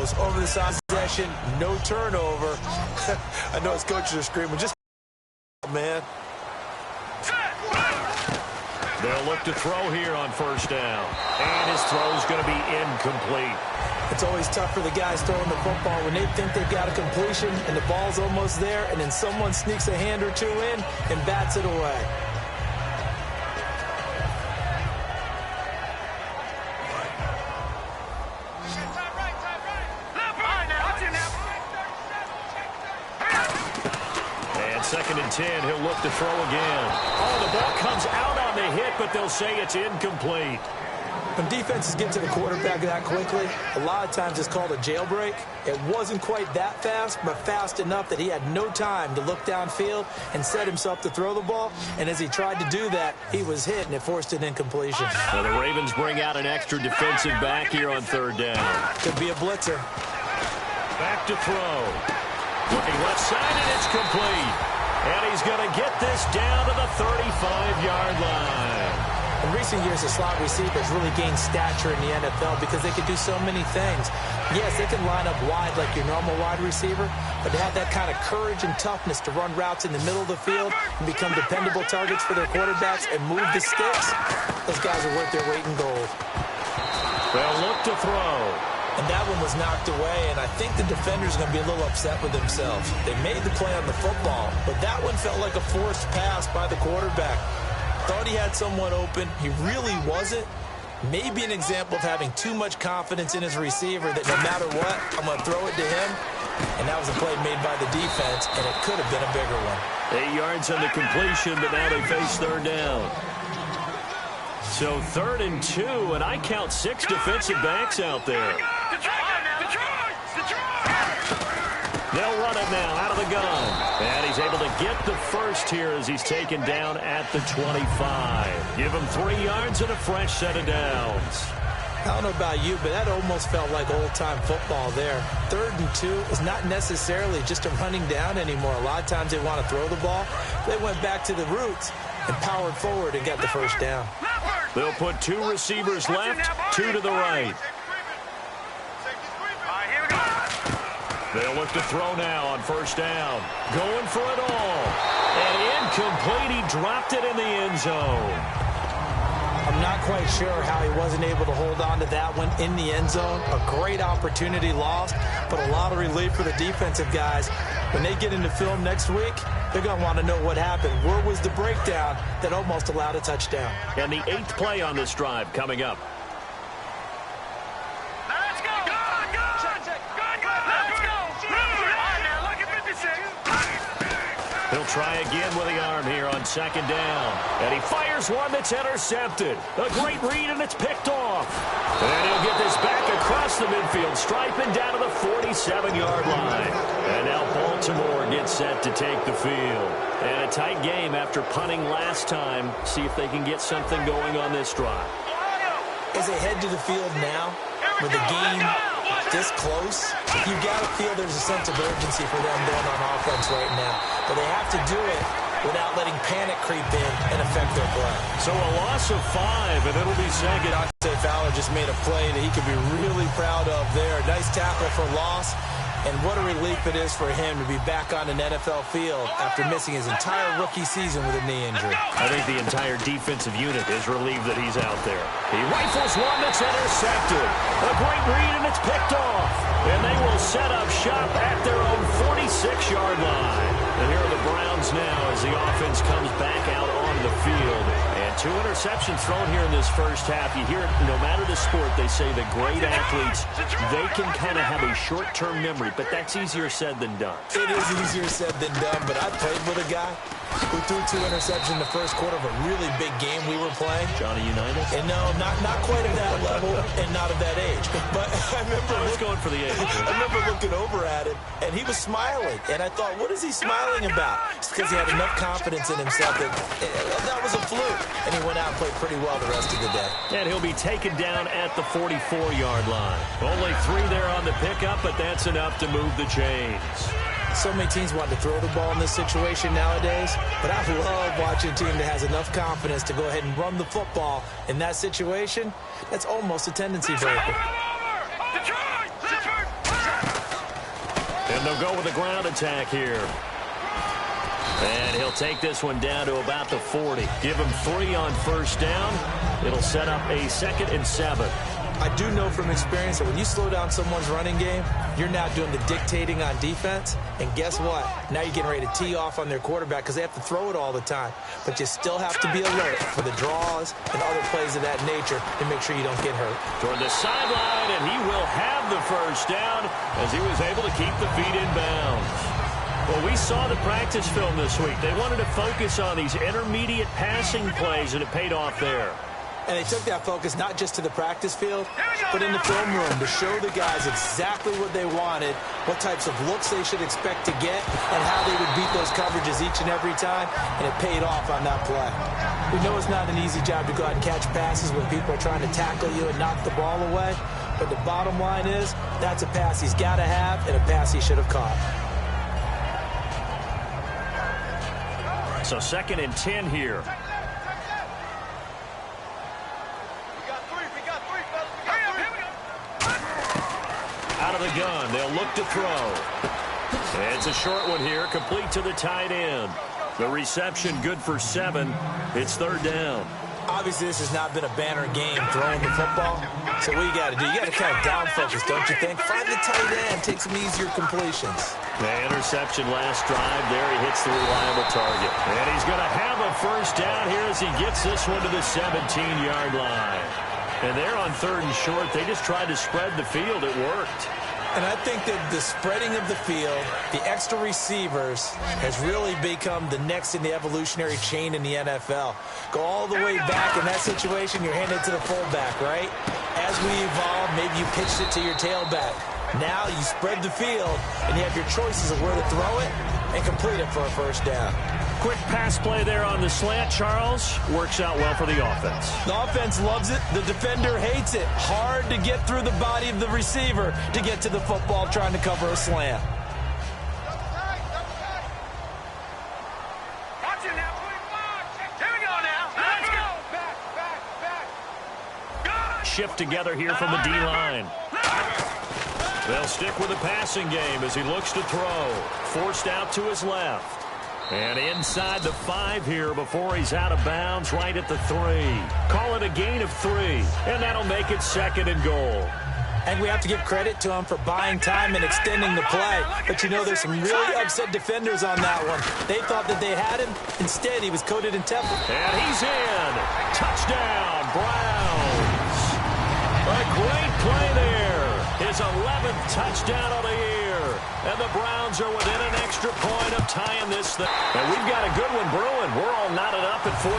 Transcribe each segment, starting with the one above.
goes over the side possession, no turnover. I know his coaches are screaming, just man. They'll look to throw here on first down. And his throw's going to be incomplete. It's always tough for the guys throwing the football when they think they've got a completion and the ball's almost there, and then someone sneaks a hand or two in and bats it away. And 2nd and 10, he'll look to throw again. Oh, the ball comes out on the hit, but they'll say it's incomplete. When defenses get to the quarterback that quickly, a lot of times it's called a jailbreak. It wasn't quite that fast, but fast enough that he had no time to look downfield and set himself to throw the ball. And as he tried to do that, he was hit, and it forced an incompletion. Well, the Ravens bring out an extra defensive back here on 3rd down. Could be a blitzer. Back to throw. Looking left side, and it's complete. And he's going to get this down to the 35-yard line. In recent years, the slot receivers really gained stature in the NFL because they could do so many things. Yes, they can line up wide like your normal wide receiver, but to have that kind of courage and toughness to run routes in the middle of the field and become dependable targets for their quarterbacks and move the sticks, those guys are worth their weight in gold. They'll look to throw. And that one was knocked away, and I think the defender's going to be a little upset with themselves. They made the play on the football, but that one felt like a forced pass by the quarterback. Thought he had someone open. He really wasn't. Maybe an example of having too much confidence in his receiver that no matter what, I'm going to throw it to him. And that was a play made by the defense, and it could have been a bigger one. 8 yards on the completion, but now they face 3rd down. So 3rd and 2, and I count 6 defensive backs out there. They'll run it now out of the gun. And he's able to get the first here as he's taken down at the 25. Give him 3 yards and a fresh set of downs. I don't know about you, but that almost felt like old-time football there. 3rd and 2 is not necessarily just a running down anymore. A lot of times they want to throw the ball. They went back to the roots and powered forward and got the first down. They'll put 2 receivers left, 2 to the right. They'll look to throw now on first down. Going for it all. And incomplete. He dropped it in the end zone. I'm not quite sure how he wasn't able to hold on to that one in the end zone. A great opportunity lost, but a lot of relief for the defensive guys. When they get into film next week, they're going to want to know what happened. Where was the breakdown that almost allowed a touchdown? And the 8th play on this drive coming up. He'll try again with the arm here on 2nd down. And he fires one that's intercepted. A great read, and it's picked off. And he'll get this back across the midfield stripe and down to the 47-yard line. And now Baltimore gets set to take the field. And a tight game after punting last time. See if they can get something going on this drive. As they head to the field now, with the game this close, you got to feel there's a sense of urgency for them going on offense right now. But they have to do it without letting panic creep in and affect their play. So a loss of 5, and it'll be second. Dante Fowler just made a play that he could be really proud of there. Nice tackle for loss. And what a relief it is for him to be back on an NFL field after missing his entire rookie season with a knee injury. I think the entire defensive unit is relieved that he's out there. He rifles one that's intercepted. A great read, and it's picked off. And they will set up shop at their own 46-yard line. And here are the Browns now as the offense comes back out on the field. And 2 interceptions thrown here in this first half. You hear it, no matter the sport, they say the great athletes, they can kind of have a short-term memory, but that's easier said than done. It is easier said than done, but I played with a guy who threw 2 interceptions in the first quarter of a really big game we were playing. Johnny Unitas? And no, not quite at that level and not at that age. But I was going for the age. I remember looking over at him, and he was smiling. And I thought, what is he smiling about? It's because he had enough confidence in himself that was a fluke. And he went out and played pretty well the rest of the day. And he'll be taken down at the 44-yard line. Only 3 there on the pickup, but that's enough to move the chains. So many teams want to throw the ball in this situation nowadays, but I love watching a team that has enough confidence to go ahead and run the football in that situation. That's almost a tendency breaker. And they'll go with a ground attack here. And he'll take this one down to about the 40. Give him 3 on first down. It'll set up a 2nd and 7. I do know from experience that when you slow down someone's running game, you're now doing the dictating on defense. And guess what? Now you're getting ready to tee off on their quarterback because they have to throw it all the time. But you still have to be alert for the draws and other plays of that nature to make sure you don't get hurt. Toward the sideline, and he will have the first down as he was able to keep the feet in bounds. Well, we saw the practice film this week. They wanted to focus on these intermediate passing plays, and it paid off there. And they took that focus not just to the practice field, but in the film room to show the guys exactly what they wanted, what types of looks they should expect to get, and how they would beat those coverages each and every time, and it paid off on that play. We know it's not an easy job to go out and catch passes when people are trying to tackle you and knock the ball away, but the bottom line is that's a pass he's got to have and a pass he should have caught. So 2nd and 10 here. Out of the gun, they'll look to throw. And it's a short one here, complete to the tight end. The reception good for 7. It's 3rd down. Obviously, this has not been a banner game throwing the football. So what you got to do, you got to kind of down focus, don't you think? Find the tight end, take some easier completions. The interception last drive there. He hits the reliable target. And he's going to have a first down here as he gets this one to the 17-yard line. And they're on 3rd and short. They just tried to spread the field. It worked. And I think that the spreading of the field, the extra receivers, has really become the next in the evolutionary chain in the NFL. Go all the way back in that situation, you're handed to the fullback, right? As we evolve, maybe you pitched it to your tailback. Now you spread the field, and you have your choices of where to throw it and complete it for a first down. Quick pass play there on the slant, Charles. Works out well for the offense. The offense loves it. The defender hates it. Hard to get through the body of the receiver to get to the football trying to cover a slant. Shift together here from the D-line. They'll stick with the passing game as he looks to throw. Forced out to his left. And inside the 5 here before he's out of bounds, right at the 3. Call it a gain of 3, and that'll make it 2nd and goal. And we have to give credit to him for buying time and extending the play. But you know, there's some really upset defenders on that one. They thought that they had him. Instead, he was coated in Teflon. And he's in. Touchdown, Browns. A great play there. His 11th touchdown of the year. And the Browns are within an extra point of tying this thing. And we've got a good one brewing. We're all knotted up at 14.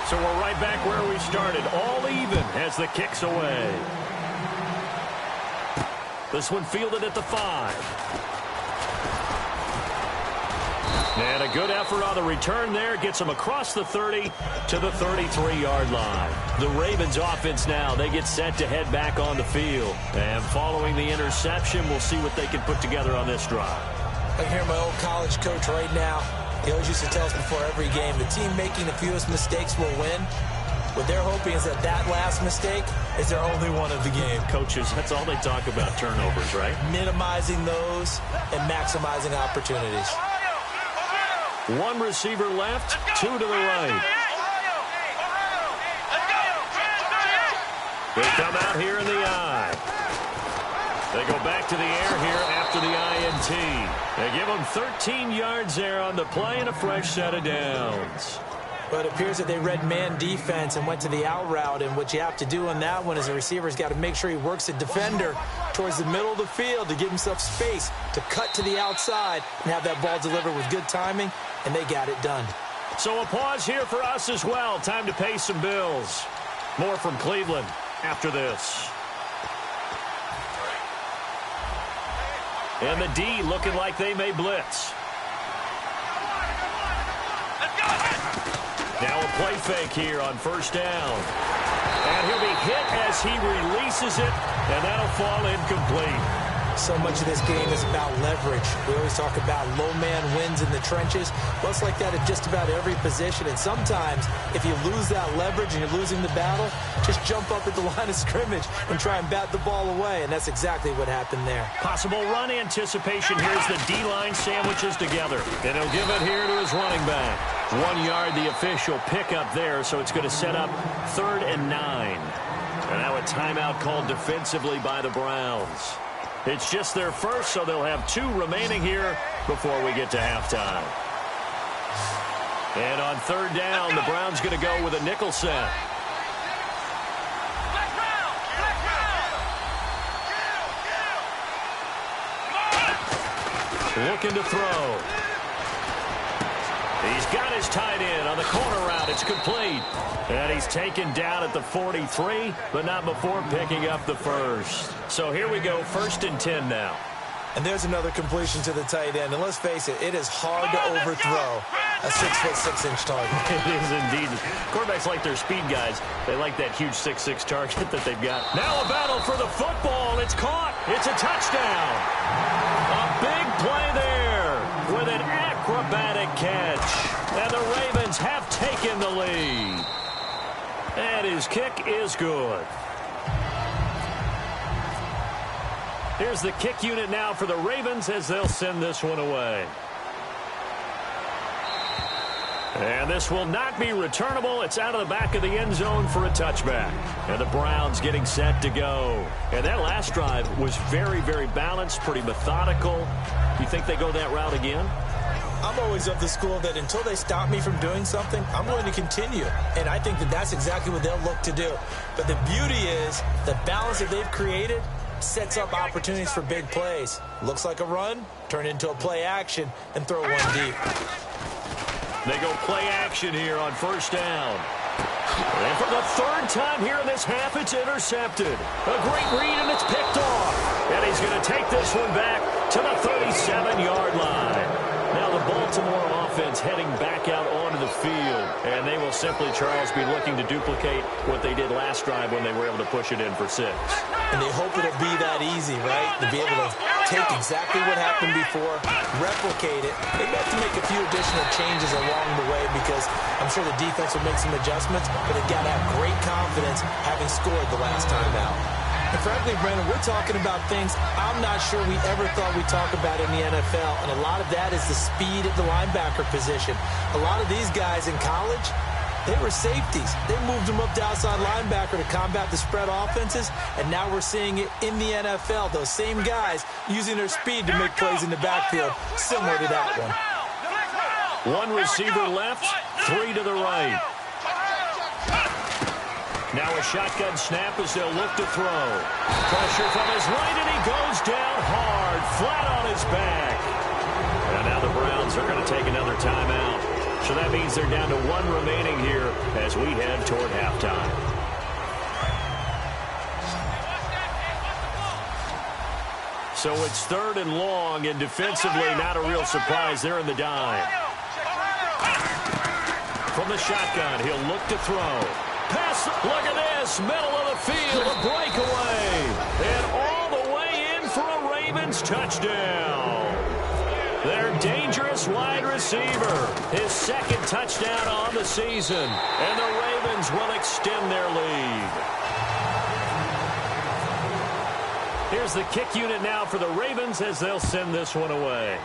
So we're right back where we started. All even as the kick's away. This one fielded at the 5. And a good effort on the return there. Gets them across the 30 to the 33-yard line. The Ravens offense now, they get set to head back on the field. And following the interception, we'll see what they can put together on this drive. I hear my old college coach right now. He always used to tell us before every game, the team making the fewest mistakes will win. What they're hoping is that that last mistake is their only one of the game. Coaches, that's all they talk about, turnovers, right? Minimizing those and maximizing opportunities. One receiver left, 2 to the right. They come out here in the I. They go back to the air here after the INT. They give them 13 yards there on the play and a fresh set of downs. But it appears that they read man defense and went to the out route. And what you have to do on that one is the receiver's got to make sure he works the defender towards the middle of the field to give himself space to cut to the outside and have that ball delivered with good timing. And they got it done. So a pause here for us as well. Time to pay some bills. More from Cleveland after this. And the D looking like they may blitz. Now a play fake here on first down. And he'll be hit as he releases it, and that'll fall incomplete. So much of this game is about leverage. We always talk about low man wins in the trenches. Well, it's like that at just about every position. And sometimes, if you lose that leverage and you're losing the battle, just jump up at the line of scrimmage and try and bat the ball away. And that's exactly what happened there. Possible run anticipation. Here's the D-line sandwiches together. And he'll give it here to his running back. 1 yard, the official pickup there, so it's going to set up 3rd and 9. And now a timeout called defensively by the Browns. It's just their first, so they'll have 2 remaining here before we get to halftime. And on 3rd down, the Browns going to go with a nickel set. Looking to throw. He's got his tight end on the corner route. It's complete. And he's taken down at the 43, but not before picking up the first. So here we go, 1st and 10 now. And there's another completion to the tight end. And let's face it, it is hard to overthrow a 6'6" target. It is indeed. Quarterbacks like their speed guys. They like that huge 6'6" target that they've got. Now a battle for the football. It's caught. It's a touchdown. A big play there with an acrobatic catch. And the Ravens have taken the lead. And his kick is good. Here's the kick unit now for the Ravens as they'll send this one away. And this will not be returnable. It's out of the back of the end zone for a touchback. And the Browns getting set to go. And that last drive was very, very balanced, pretty methodical. You think they go that route again? I'm always of the school that until they stop me from doing something, I'm going to continue. And I think that that's exactly what they'll look to do. But the beauty is the balance that they've created sets up opportunities for big plays. Looks like a run, turn into a play action, and throw one deep. They go play action here on 1st down. And for the 3rd time here in this half, it's intercepted. A great read, and it's picked off. And he's going to take this one back to the 37-yard line. Now the Baltimore offense heading back out onto the field. And they will simply, Charles, be looking to duplicate what they did last drive when they were able to push it in for 6. And they hope it'll be that easy, right? To be able to take exactly what happened before, replicate it. They may have to make a few additional changes along the way because I'm sure the defense will make some adjustments, but they've got to have great confidence having scored the last time out. And frankly, Brandon, we're talking about things I'm not sure we ever thought we'd talk about in the NFL, and a lot of that is the speed at the linebacker position. A lot of these guys in college, they were safeties. They moved them up to outside linebacker to combat the spread offenses, and now we're seeing it in the NFL. Those same guys using their speed to make plays in the backfield, similar to that one. 1 receiver left, 3 to the right. Now a shotgun snap as they'll look to throw. Pressure from his right, and he goes down hard, flat on his back. And now the Browns are going to take another timeout. So that means they're down to 1 remaining here as we head toward halftime. So it's 3rd and long, and defensively not a real surprise. They're in the dime. From the shotgun, he'll look to throw. Pass, look at this, middle of the field, a breakaway. And all the way in for a Ravens touchdown. Their dangerous wide receiver, his 2nd touchdown on the season. And the Ravens will extend their lead. Here's the kick unit now for the Ravens as they'll send this one away.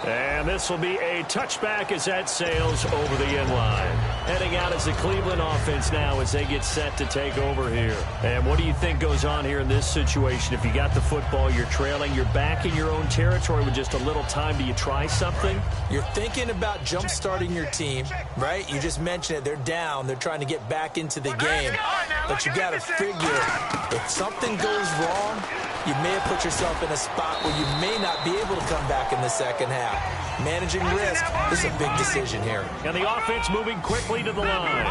And this will be a touchback as that sails over the end line. Heading out as the Cleveland offense now as they get set to take over here. And what do you think goes on here in this situation? If you got the football, you're trailing, you're back in your own territory with just a little time. Do you try something? You're thinking about jump-starting your team, right? You just mentioned it. They're down. They're trying to get back into the game. But you got to figure if something goes wrong, you may have put yourself in a spot where you may not be able to come back in the second half. Managing risk is a big decision here. And the offense moving quickly to the line.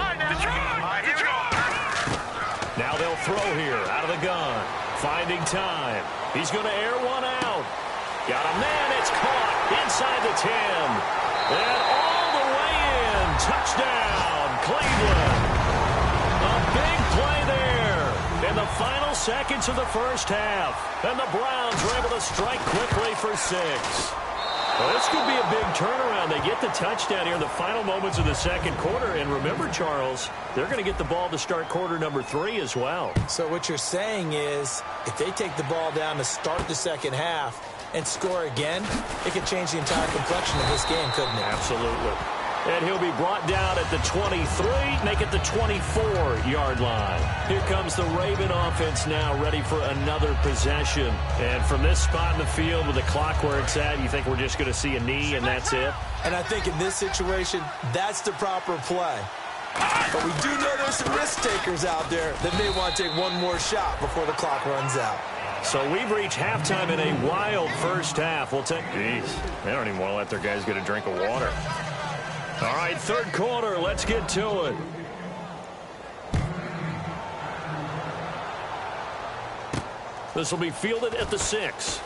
Now they'll throw here out of the gun. Finding time. He's going to air one out. Got a man. It's caught inside the 10. And all the way in. Touchdown, Cleveland. A big play there. And the final seconds of the first half. And the Browns are able to strike quickly for 6. Well, this could be a big turnaround. They get the touchdown here in the final moments of the second quarter. And remember, Charles, they're going to get the ball to start quarter number 3 as well. So what you're saying is if they take the ball down to start the second half and score again, it could change the entire complexion of this game, couldn't it? Absolutely. And he'll be brought down at the 23, make it the 24-yard line. Here comes the Raven offense now, ready for another possession. And from this spot in the field with the clock where it's at, you think we're just going to see a knee and that's it? And I think in this situation, that's the proper play. But we do know there's some risk takers out there that may want to take one more shot before the clock runs out. So we've reached halftime in a wild first half. We'll take... Jeez, they don't even want to let their guys get a drink of water. All right, third quarter, let's get to it. This will be fielded at the 6.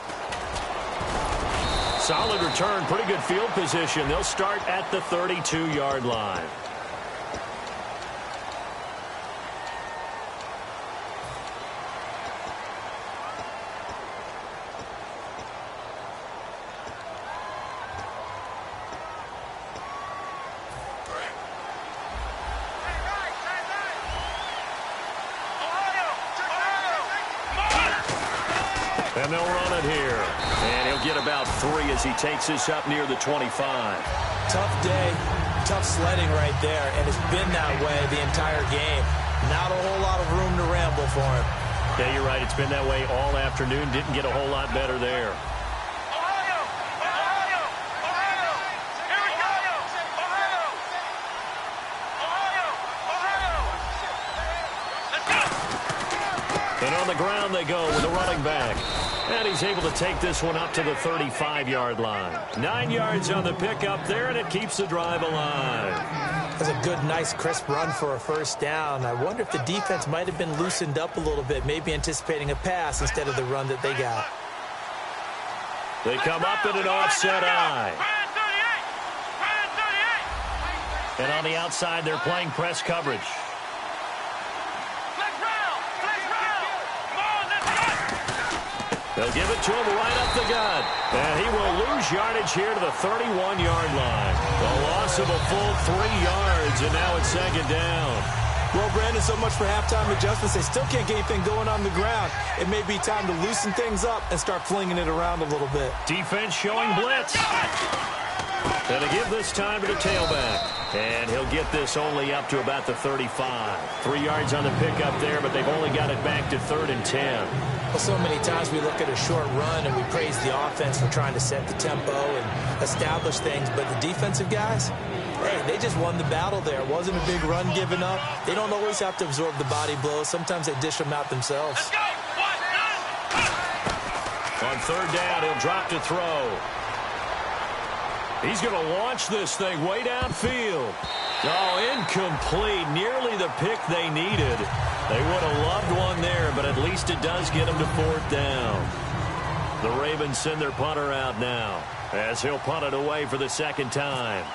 Solid return, pretty good field position. They'll start at the 32-yard line. And they'll run it here. And he'll get about 3 as he takes this up near the 25. Tough day, tough sledding right there, and it's been that way the entire game. Not a whole lot of room to ramble for him. Yeah, you're right. It's been that way all afternoon. Didn't get a whole lot better there. And on the ground they go with the running back. And he's able to take this one up to the 35-yard line. 9 yards on the pickup there, and it keeps the drive alive. That's a good, nice, crisp run for a first down. I wonder if the defense might have been loosened up a little bit, maybe anticipating a pass instead of the run that they got. They come up in an offset eye. And on the outside, they're playing press coverage. They'll give it to him right up the gut. And he will lose yardage here to the 31-yard line. A loss of a full 3 yards, and now it's second down. Well, Brandon, so much for halftime adjustments. They still can't get anything going on the ground. It may be time to loosen things up and start flinging it around a little bit. Defense showing blitz. And they give this time to the tailback. And he'll get this only up to about the 35. 3 yards on the pickup there, but they've only got it back to 3rd and 10. Well, so many times we look at a short run and we praise the offense for trying to set the tempo and establish things, but the defensive guys, hey, they just won the battle there. It wasn't a big run given up. They don't always have to absorb the body blows. Sometimes they dish them out themselves. On 3rd down, he'll drop to throw. He's going to launch this thing way downfield. Oh, incomplete. Nearly the pick they needed. They would have loved one there, but at least it does get them to 4th down. The Ravens send their punter out now as he'll punt it away for the second time.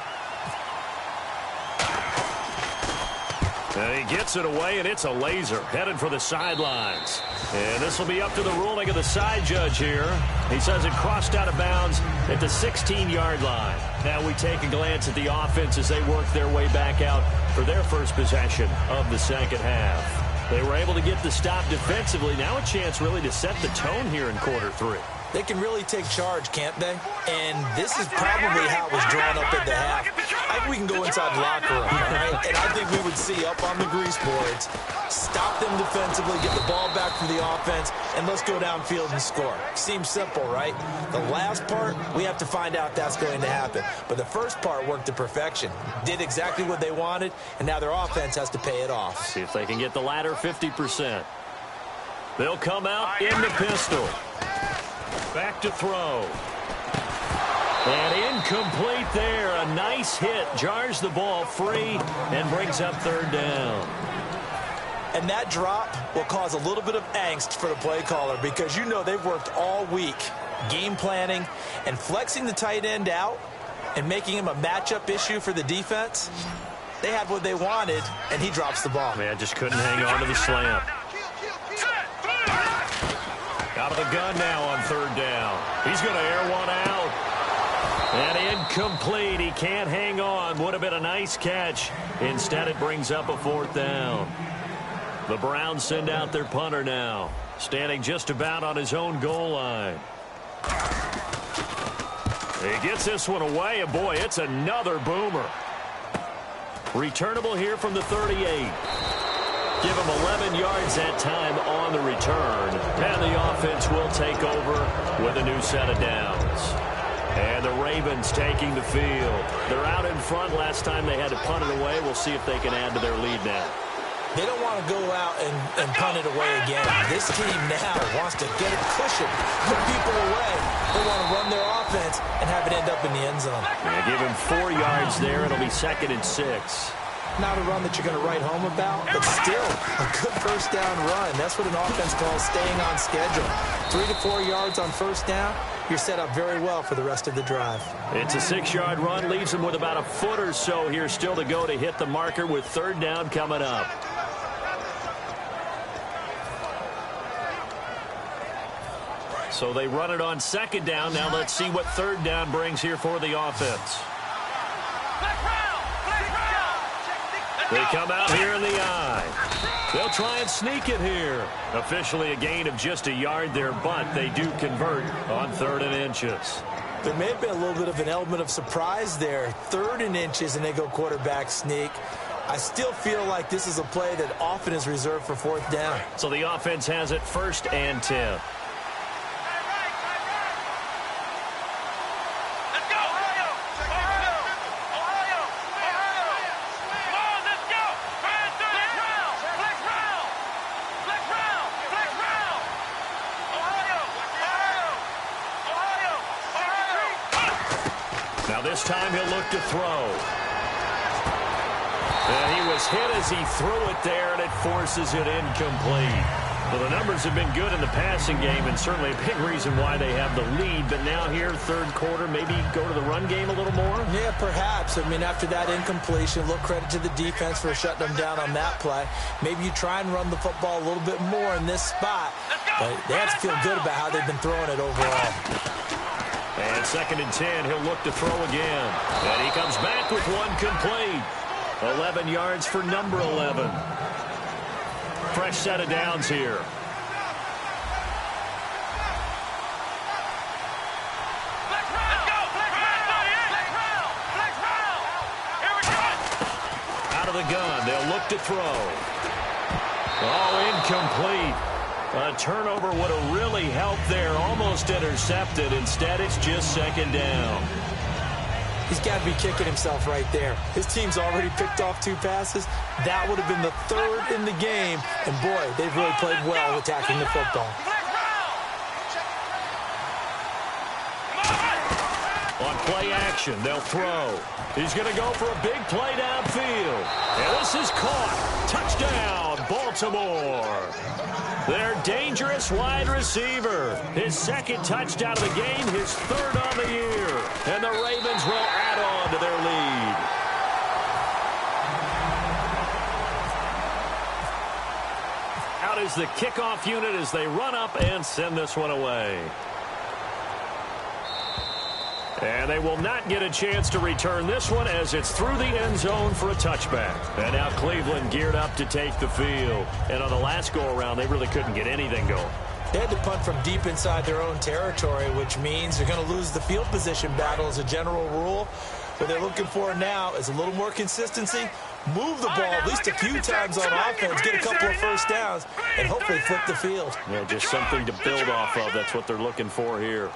And he gets it away, and it's a laser headed for the sidelines. And this will be up to the ruling of the side judge here. He says it crossed out of bounds at the 16-yard line. Now we take a glance at the offense as they work their way back out for their first possession of the second half. They were able to get the stop defensively. Now a chance really to set the tone here in quarter 3. They can really take charge, can't they? And this is probably how it was drawn up at the half. I think we can go inside the locker room, all right? And I think we would see up on the grease boards, stop them defensively, get the ball back for the offense, and let's go downfield and score. Seems simple, right? The last part, we have to find out that's going to happen. But the first part worked to perfection. Did exactly what they wanted, and now their offense has to pay it off. See if they can get the latter 50%. They'll come out in the pistol. Back to throw. And incomplete there. A nice hit. Jars the ball free and brings up 3rd down. And that drop will cause a little bit of angst for the play caller because you know they've worked all week game planning and flexing the tight end out and making him a matchup issue for the defense. They had what they wanted, and he drops the ball. Man, just couldn't hang on to the slam. Out of the gun now on third down. He's going to air one out. And incomplete. He can't hang on. Would have been a nice catch. Instead, it brings up a fourth down. The Browns send out their punter now, standing just about on his own goal line. He gets this one away, and boy, it's another boomer. Returnable here from the 38. Give him 11 yards that time on the return. And the offense will take over with a new set of downs. And the Ravens taking the field. They're out in front. Last time they had to punt it away. We'll see if they can add to their lead now. They don't want to go out and punt it away again. This team now wants to get a cushion, put people away. They want to run their offense and have it end up in the end zone. Yeah, give him 4 yards there. It'll be 2nd and 6. Not a run that you're going to write home about, but still a good first down run. That's what an offense calls staying on schedule. 3 to 4 yards on first down, you're set up very well for the rest of the drive. It's a 6-yard run, leaves him with about a foot or so here still to go to hit the marker with third down coming up. So they run it on second down. Now let's see what third down brings here for the offense. They come out here in the eye. They'll try and sneak it here. Officially a gain of just a yard there, but they do convert on 3rd and inches. There may have been a little bit of an element of surprise there. 3rd and inches, and they go quarterback sneak. I still feel like this is a play that often is reserved for 4th down. So the offense has it 1st and 10. This time he'll look to throw. And he was hit as he threw it there, and it forces it incomplete. Well, the numbers have been good in the passing game, and certainly a big reason why they have the lead. But now here, third quarter, maybe go to the run game a little more? Yeah, perhaps. I mean, after that incompletion, a little credit to the defense for shutting them down on that play. Maybe you try and run the football a little bit more in this spot. But they have to feel good about how they've been throwing it overall. And 2nd and 10, he'll look to throw again. And he comes back with one complete. 11 yards for number 11. Fresh set of downs here. Out of the gun, they'll look to throw. Oh, incomplete. A turnover would have really helped there. Almost intercepted. Instead, it's just 2nd down. He's got to be kicking himself right there. His team's already picked off 2 passes. That would have been the 3rd in the game. And, boy, they've really played well attacking the football. On play action, they'll throw. He's going to go for a big play downfield. And this is caught. Touchdown, Baltimore. Their dangerous wide receiver. His 2nd touchdown of the game, his 3rd on the year. And the Ravens will add on to their lead. Out is the kickoff unit as they run up and send this one away. And they will not get a chance to return this one as it's through the end zone for a touchback. And now Cleveland geared up to take the field. And on the last go-around, they really couldn't get anything going. They had to punt from deep inside their own territory, which means they're going to lose the field position battle as a general rule. What they're looking for now is a little more consistency, move the ball at least a few times on offense, get a couple of first downs, and hopefully flip the field. Yeah, just something to build off of. That's what they're looking for here.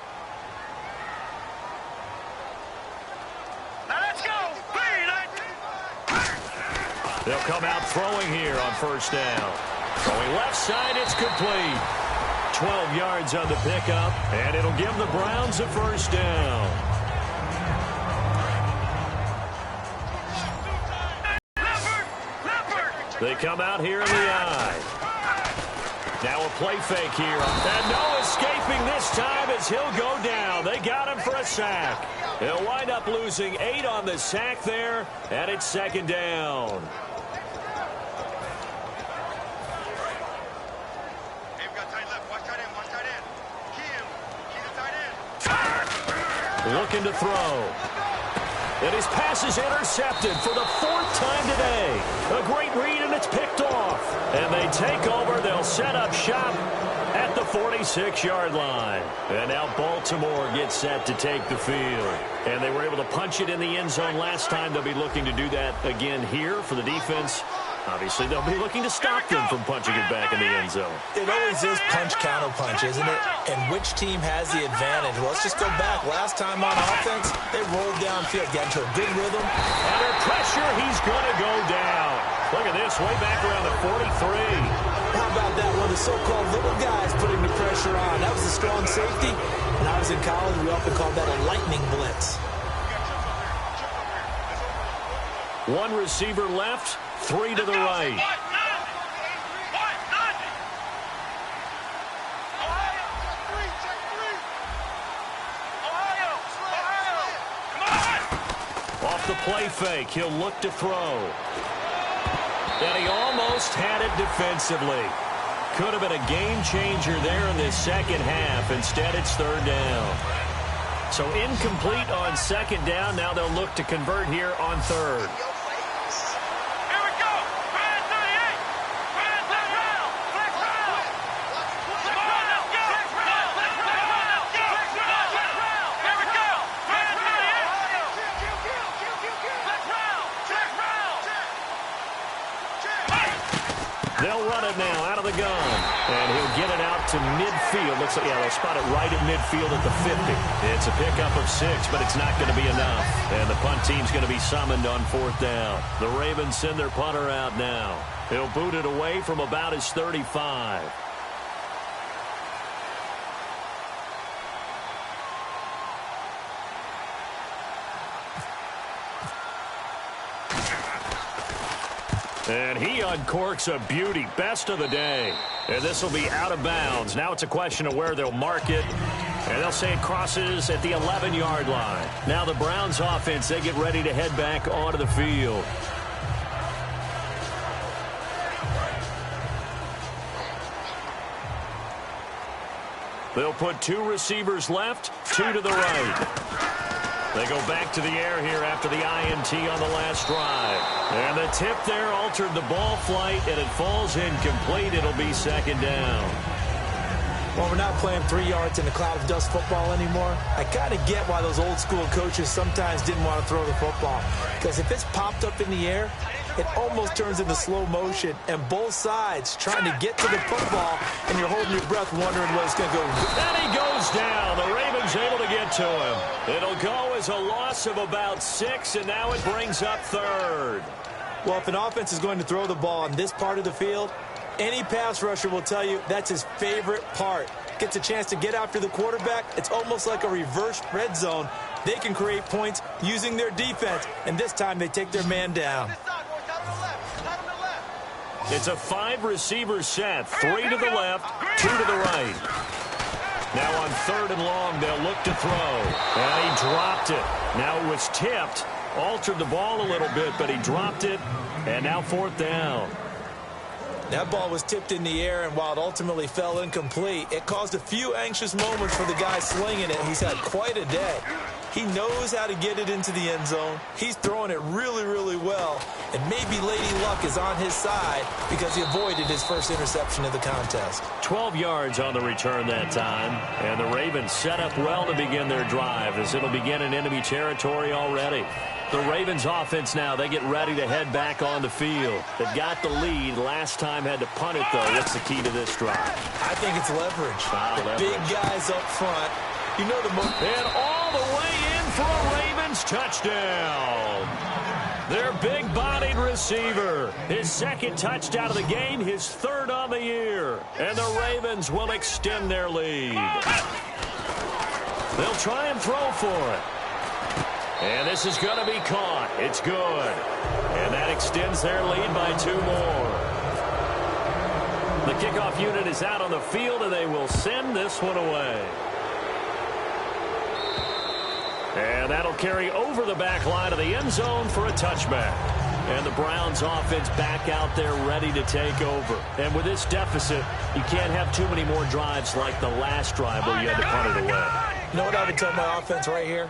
They'll come out throwing here on first down. Going left side, it's complete. 12 yards on the pickup, and it'll give the Browns a first down. They come out here in the eye. Now a play fake here. And no escaping this time as he'll go down. They got him for a sack. He'll wind up losing 8 on the sack there, and it's 2nd down. looking to throw. And his pass is intercepted for the 4th time today. A great read, and it's picked off. And they take over. They'll set up shop at the 46-yard line. And now Baltimore gets set to take the field. And they were able to punch it in the end zone last time. They'll be looking to do that again here for the defense. Obviously, they'll be looking to stop them from punching it back in the end zone. It always is punch-counter-punch, isn't it? And which team has the advantage? Well, let's just go back. Last time on offense, they rolled downfield, got into a good rhythm. Under pressure, he's going to go down. Look at this, way back around the 43. How about that? One of the so-called little guys putting the pressure on. That was a strong safety. When I was in college, we often called that a lightning blitz. One receiver left, 3 to the right. Off the play fake, he'll look to throw. And he almost had it defensively. Could have been a game changer there in this second half. Instead, it's 3rd down. So incomplete on 2nd down. Now they'll look to convert here on 3rd. They'll run it now out of the gun. And he'll get it out to midfield. Looks like, they'll spot it right at midfield at the 50. It's a pickup of 6, but it's not going to be enough. And the punt team's going to be summoned on 4th down. The Ravens send their punter out now. He'll boot it away from about his 35. And he uncorks a beauty. Best of the day. And this will be out of bounds. Now it's a question of where they'll mark it. And they'll say it crosses at the 11-yard line. Now the Browns offense, they get ready to head back onto the field. They'll put 2 receivers left, 2 to the right. They go back to the air here after the INT on the last drive. And the tip there altered the ball flight, and it falls incomplete. It'll be 2nd down. Well, we're not playing 3 yards in a cloud of dust football anymore. I kind of get why those old school coaches sometimes didn't want to throw the football. Because if it's popped up in the air, it almost turns into slow motion. And both sides trying to get to the football, and you're holding your breath wondering what it's going to go. And he goes down. The Ravens able to get to him. It'll go as a loss of about 6, and now it brings up 3rd. Well, if an offense is going to throw the ball on this part of the field, any pass rusher will tell you that's his favorite part. Gets a chance to get after the quarterback. It's almost like a reverse red zone. They can create points using their defense, and this time they take their man down. It's a 5-receiver set. 3 to the left, 2 to the right. Now on 3rd and long, they'll look to throw. And he dropped it. Now it was tipped. Altered the ball a little bit, but he dropped it. And now 4th down. That ball was tipped in the air, and while it ultimately fell incomplete, it caused a few anxious moments for the guy slinging it. He's had quite a day. He knows how to get it into the end zone. He's throwing it really, really well. And maybe Lady Luck is on his side because he avoided his first interception of the contest. 12 yards on the return that time. And the Ravens set up well to begin their drive as it'll begin in enemy territory already. The Ravens offense now, they get ready to head back on the field. They've got the lead. Last time had to punt it, though. What's the key to this drive? I think it's leverage. Big guys up front. You know the most. And all the way in for a Ravens touchdown. Their big-bodied receiver. His 2nd touchdown of the game, his 3rd on the year. And the Ravens will extend their lead. They'll try and throw for it. And this is going to be caught. It's good. And that extends their lead by 2 more. The kickoff unit is out on the field, and they will send this one away. And that'll carry over the back line of the end zone for a touchback. And the Browns offense back out there ready to take over. And with this deficit, you can't have too many more drives like the last drive where you had to punt it away. You know what I would tell my offense right here?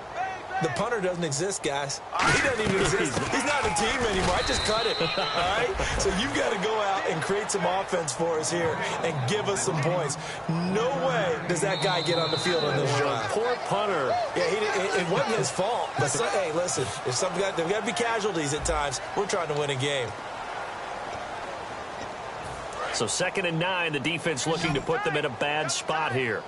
The punter doesn't exist, guys. He doesn't even exist. He's not a team anymore. I just cut it, all right? So you've got to go out and create some offense for us here and give us some points. No way does that guy get on the field on this drive. Poor punter. Yeah, it wasn't his fault. But hey, listen, if there's got to be casualties at times. We're trying to win a game. So 2nd and 9, the defense looking to put them in a bad spot here.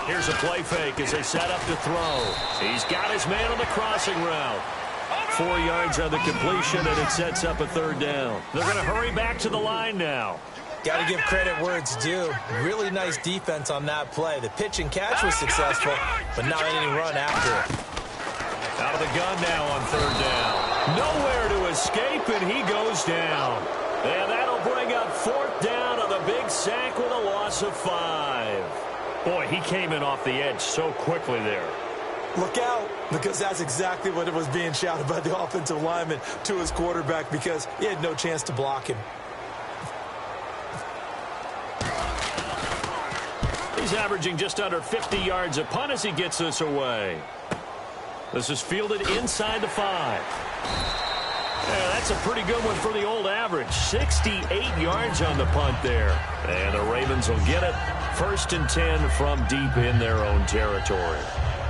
Here's a play fake as they set up to throw. He's got his man on the crossing route. 4 yards on the completion, and it sets up a 3rd down. They're going to hurry back to the line now. Got to give credit where it's due. Really nice defense on that play. The pitch and catch was successful, but not any run after it. Out of the gun now on 3rd down. Nowhere to escape, and he goes down. And that'll bring up 4th down on the big sack with a loss of 5. Boy, he came in off the edge so quickly there. Look out, because that's exactly what it was being shouted by the offensive lineman to his quarterback, because he had no chance to block him. He's averaging just under 50 yards a punt as he gets this away. This is fielded inside the 5. Yeah, that's a pretty good one for the old average. 68 yards on the punt there. And the Ravens will get it. 1st and 10 from deep in their own territory.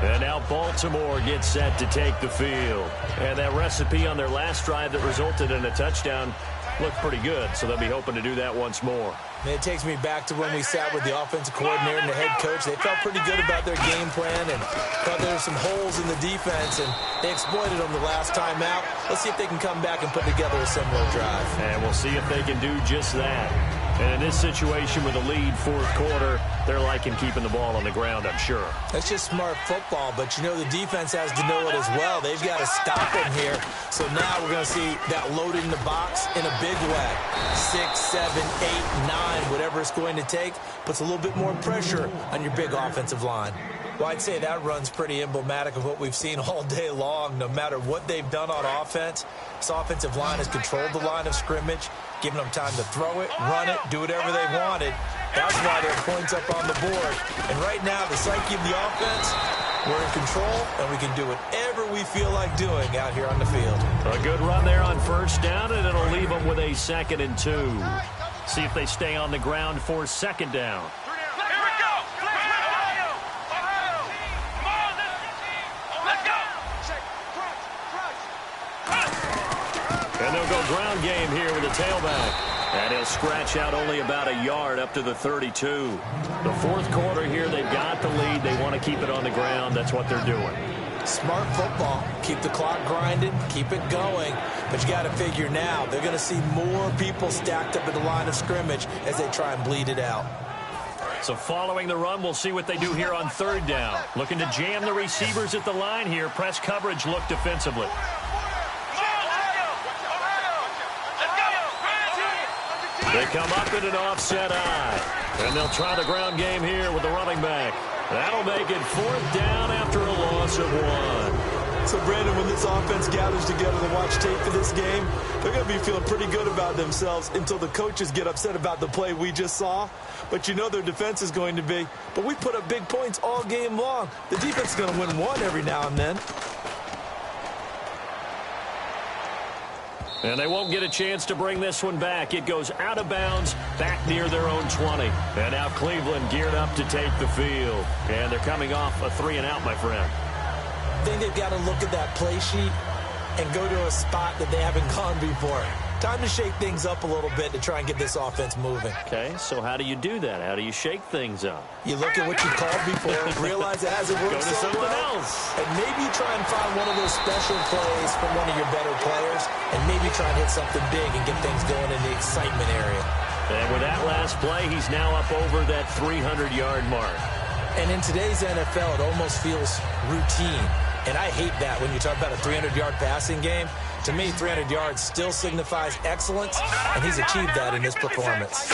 And now Baltimore gets set to take the field. And that recipe on their last drive that resulted in a touchdown looked pretty good, so they'll be hoping to do that once more. And it takes me back to when we sat with the offensive coordinator and the head coach. They felt pretty good about their game plan and thought there were some holes in the defense, and they exploited them the last time out. Let's see if they can come back and put together a similar drive. And we'll see if they can do just that. And in this situation with a lead 4th quarter, they're liking keeping the ball on the ground, I'm sure. That's just smart football, but you know the defense has to know it as well. They've got to stop them here. So now we're going to see that loading the box in a big way. 6, 7, 8, 9, whatever it's going to take, puts a little bit more pressure on your big offensive line. Well, I'd say that run's pretty emblematic of what we've seen all day long. No matter what they've done on offense, this offensive line has controlled the line of scrimmage, giving them time to throw it, run it, do whatever they wanted. That's why there are points up on the board. And right now, the psyche of the offense, we're in control, and we can do whatever we feel like doing out here on the field. A good run there on 1st down, and it'll leave them with a 2nd and 2. See if they stay on the ground for 2nd down. And they'll go ground game here with a tailback. And he'll scratch out only about a yard up to the 32. The 4th quarter here, they've got the lead. They want to keep it on the ground. That's what they're doing. Smart football. Keep the clock grinding. Keep it going. But you got to figure now, they're going to see more people stacked up at the line of scrimmage as they try and bleed it out. So following the run, we'll see what they do here on 3rd down. Looking to jam the receivers at the line here. Press coverage look defensively. They come up in an offset eye. And they'll try the ground game here with the running back. That'll make it 4th down after a loss of 1. So, Brandon, when this offense gathers together to watch tape for this game, they're going to be feeling pretty good about themselves until the coaches get upset about the play we just saw. But you know their defense is going to be. But we put up big points all game long. The defense is going to win one every now and then. And they won't get a chance to bring this one back. It goes out of bounds back near their own 20. And now Cleveland geared up to take the field. And they're coming off a 3-and-out, my friend. I think they've got to look at that play sheet and go to a spot that they haven't gone before. Time to shake things up a little bit to try and get this offense moving. Okay, so how do you do that? How do you shake things up? You look at what you called before, realize it hasn't worked so something well, else. and maybe try and find one of those special plays from one of your better players, and maybe try and hit something big and get things going in the excitement area. And with that last play, he's now up over that 300-yard mark. And in today's NFL, it almost feels routine. And I hate that when you talk about a 300-yard passing game. To me, 300 yards still signifies excellence, and he's achieved that in this performance.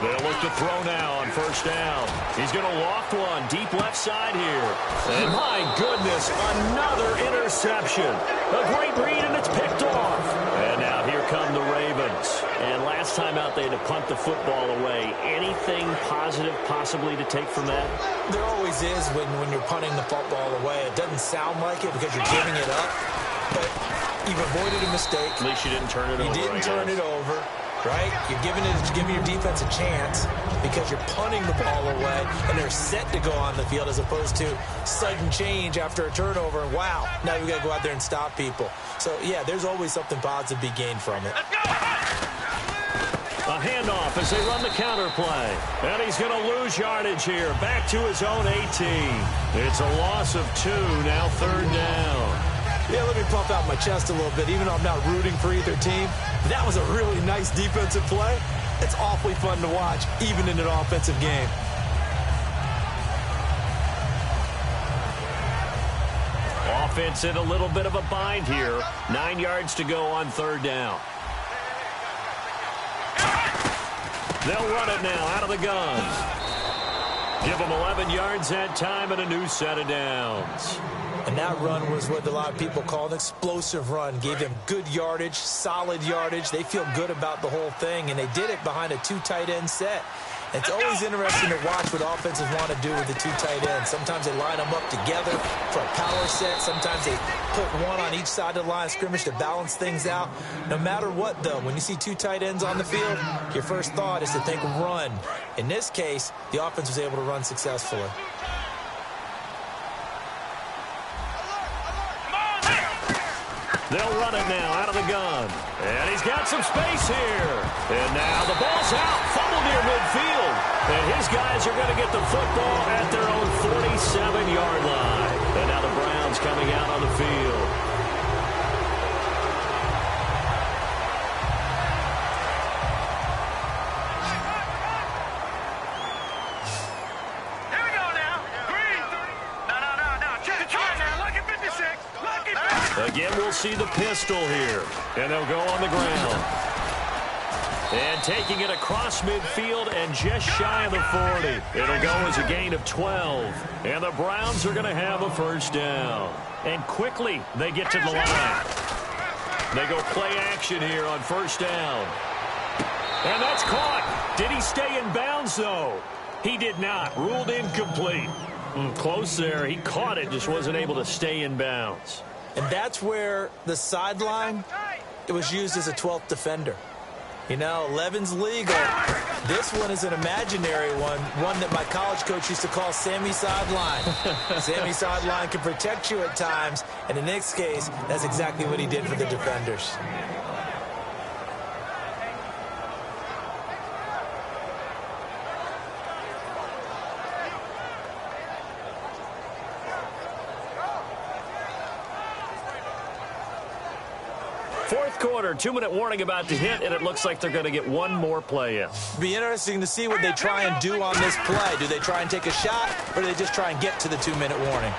They'll look to throw now on first down. He's going to loft one deep left side here. And my goodness, another interception. A great read, and it's picked off. And now here come the Ravens. And last time out, they had to punt the football away. Anything positive possibly to take from that? There always is when you're punting the football away. It doesn't sound like it because you're giving it up, but you've avoided a mistake. At least you didn't turn it over. You didn't turn it over. Right? You're giving your defense a chance because you're punting the ball away and they're set to go on the field as opposed to sudden change after a turnover. And wow, now we got to go out there and stop people. So, yeah, there's always something positive to be gained from it. A handoff as they run the counter play. And he's going to lose yardage here. Back to his own 18. It's a loss of 2, now third down. Yeah, let me pump out my chest a little bit. Even though I'm not rooting for either team, that was a really nice defensive play. It's awfully fun to watch, even in an offensive game. Offense in a little bit of a bind here. 9 yards to go on third down. They'll run it now out of the gun. Give them 11 yards that time and a new set of downs. And that run was what a lot of people call an explosive run. Gave them good yardage, solid yardage. They feel good about the whole thing, and they did it behind a 2 tight end set. It's always interesting to watch what offenses want to do with the 2 tight ends. Sometimes they line them up together for a power set. Sometimes they put one on each side of the line of scrimmage to balance things out. No matter what, though, when you see 2 tight ends on the field, your first thought is to think run. In this case, the offense was able to run successfully. They'll run it now out of the gun. And he's got some space here. And now the ball's out. Fumble near midfield. And his guys are going to get the football at their own 47-yard line. And now the Browns coming out on the field. Here we go now. Green. No. Check it now. Lucky 56. Lucky 56. Again, we'll see the pistol here. And they'll go on the ground. And taking it across midfield and just shy of the 40. It'll go as a gain of 12. And the Browns are going to have a first down. And quickly, they get to the line. They go play action here on first down. And that's caught. Did he stay in bounds, though? He did not. Ruled incomplete. Close there. He caught it, just wasn't able to stay in bounds. And that's where the sideline, it was used as a 12th defender. You know, 11's legal. This one is an imaginary one that my college coach used to call Sammy Sideline. Sammy Sideline can protect you at times, and in this case, that's exactly what he did for the defenders. Fourth quarter, 2-minute warning about to hit, and it looks like they're going to get one more play in. Be interesting to see what they try and do on this play. Do they try and take a shot, or do they just try and get to the 2-minute warning?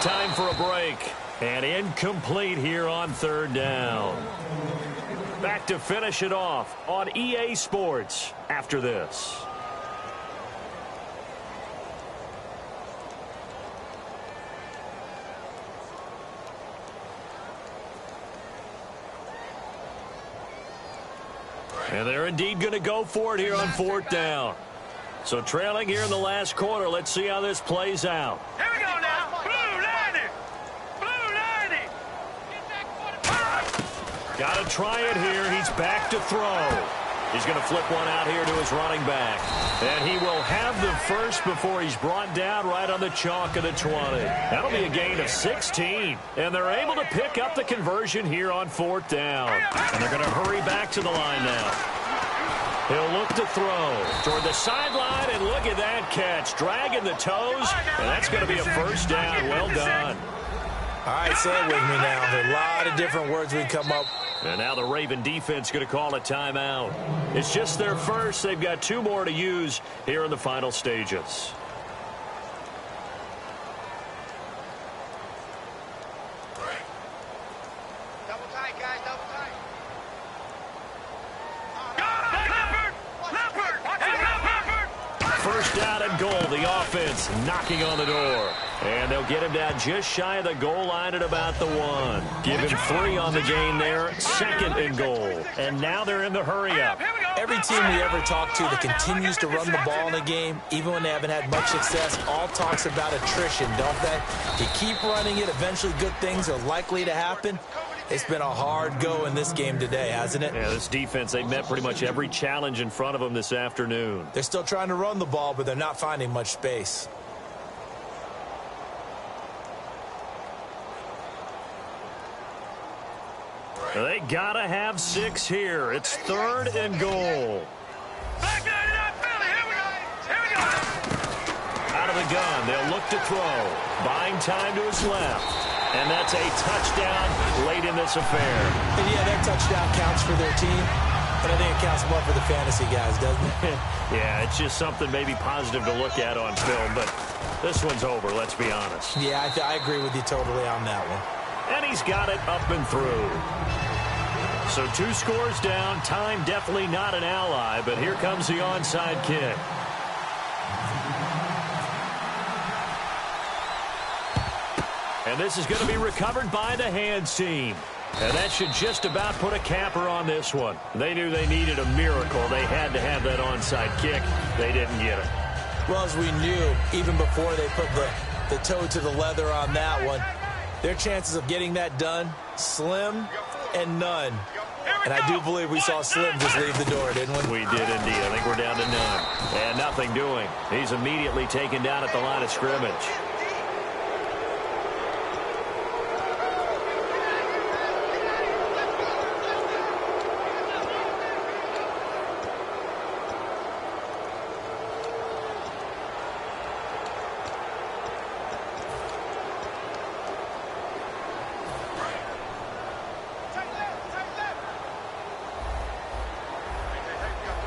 Time for a break, and incomplete here on third down. Back to finish it off on EA Sports after this. And they're indeed going to go for it here on fourth down. So trailing here in the last quarter. Let's see how this plays out. Here we go now. Blue 90. Blue 90. Got to try it here. He's back to throw. He's going to flip one out here to his running back. And he will have the first before he's brought down right on the chalk of the 20. That'll be a gain of 16. And they're able to pick up the conversion here on fourth down. And they're going to hurry back to the line now. He'll look to throw toward the sideline, and look at that catch. Dragging the toes, and that's going to be a first down. Well done. All right, say it with me now. There are a lot of different words we come up. And now the Raven defense going to call a timeout. It's just their first. They've got 2 more to use here in the final stages. Double tight, guys. Double tight. First down and goal. The offense knocking on the door. And they'll get him down just shy of the goal line at about the 1. Give him 3 on the gain there. 2nd and goal. And now they're in the hurry-up. Every team we ever talk to that continues to run the ball in a game, even when they haven't had much success, all talks about attrition, don't they? You keep running it, eventually good things are likely to happen. It's been a hard go in this game today, hasn't it? Yeah, this defense, they've met pretty much every challenge in front of them this afternoon. They're still trying to run the ball, but they're not finding much space. They gotta have 6 here. It's 3rd and goal. Out of the gun, they'll look to throw. Buying time to his left. And that's a touchdown late in this affair. And yeah, that touchdown counts for their team, but I think it counts more for the fantasy guys, doesn't it? Yeah, it's just something maybe positive to look at on film, but this one's over, let's be honest. Yeah, I agree with you totally on that one. And he's got it up and through. So 2 scores down. Time definitely not an ally, but here comes the onside kick. And this is going to be recovered by the hands team. And that should just about put a capper on this one. They knew they needed a miracle. They had to have that onside kick. They didn't get it. Well, as we knew, even before they put the toe to the leather on that one, their chances of getting that done, slim and none. And I do believe we saw Slim just leave the door, didn't we? We did indeed. I think we're down to none. And nothing doing. He's immediately taken down at the line of scrimmage.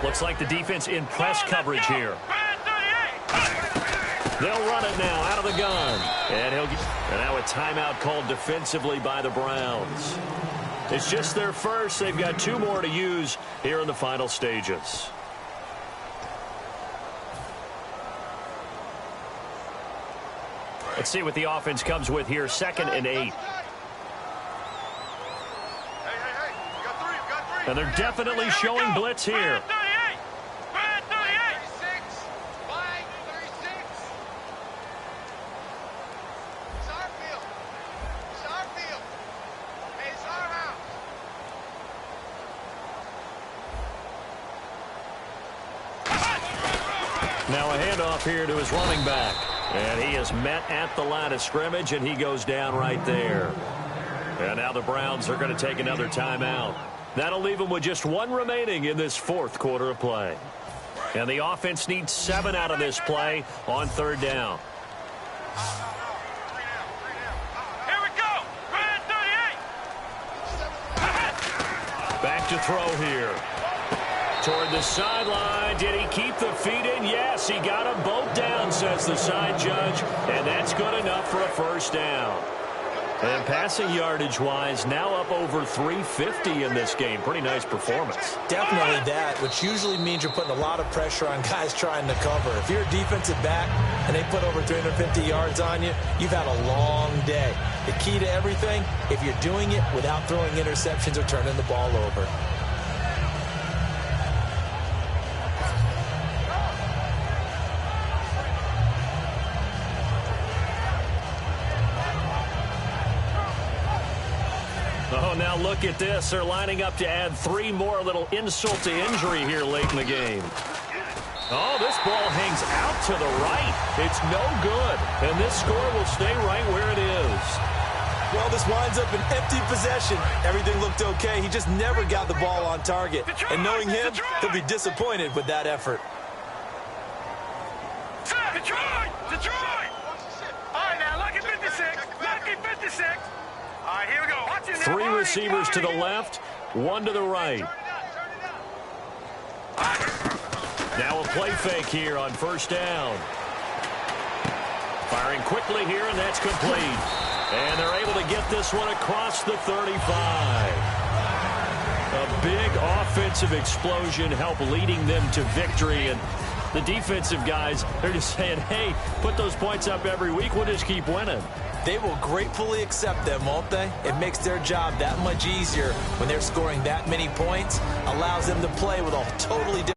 Looks like the defense in press coverage here. They'll run it now out of the gun. And now a timeout called defensively by the Browns. It's just their first. They've got 2 more to use here in the final stages. Let's see what the offense comes with here. 2nd and 8. And they're definitely showing blitz here. Now a handoff here to his running back. And he is met at the line of scrimmage, and he goes down right there. And now the Browns are going to take another timeout. That'll leave them with just 1 remaining in this 4th quarter of play. And the offense needs 7 out of this play on 3rd down. Here we go. Back to throw here. Toward the sideline. Did he keep the feet in? Yes, he got them both down, says the side judge. And that's good enough for a 1st down. And passing yardage-wise, now up over 350 in this game. Pretty nice performance. Definitely that, which usually means you're putting a lot of pressure on guys trying to cover. If you're a defensive back and they put over 350 yards on you, you've had a long day. The key to everything, if you're doing it without throwing interceptions or turning the ball over. Oh, now look at this. They're lining up to add 3 more. Little insult to injury here late in the game. Oh, this ball hangs out to the right. It's no good. And this score will stay right where it is. Well, this winds up an empty possession. Everything looked okay. He just never got the ball on target. And knowing him, he'll be disappointed with that effort. Detroit! All right, now, lucky 56. Lucky 56. All right, here we go. Watch it now. 3 receivers to the left, 1 to the right. Now a play fake here on 1st down. Firing quickly here, and that's complete. And they're able to get this one across the 35. A big offensive explosion helped leading them to victory, and The defensive guys, they're just saying, hey, put those points up every week. We'll just keep winning. They will gratefully accept them, won't they? It makes their job that much easier when they're scoring that many points. Allows them to play with a totally different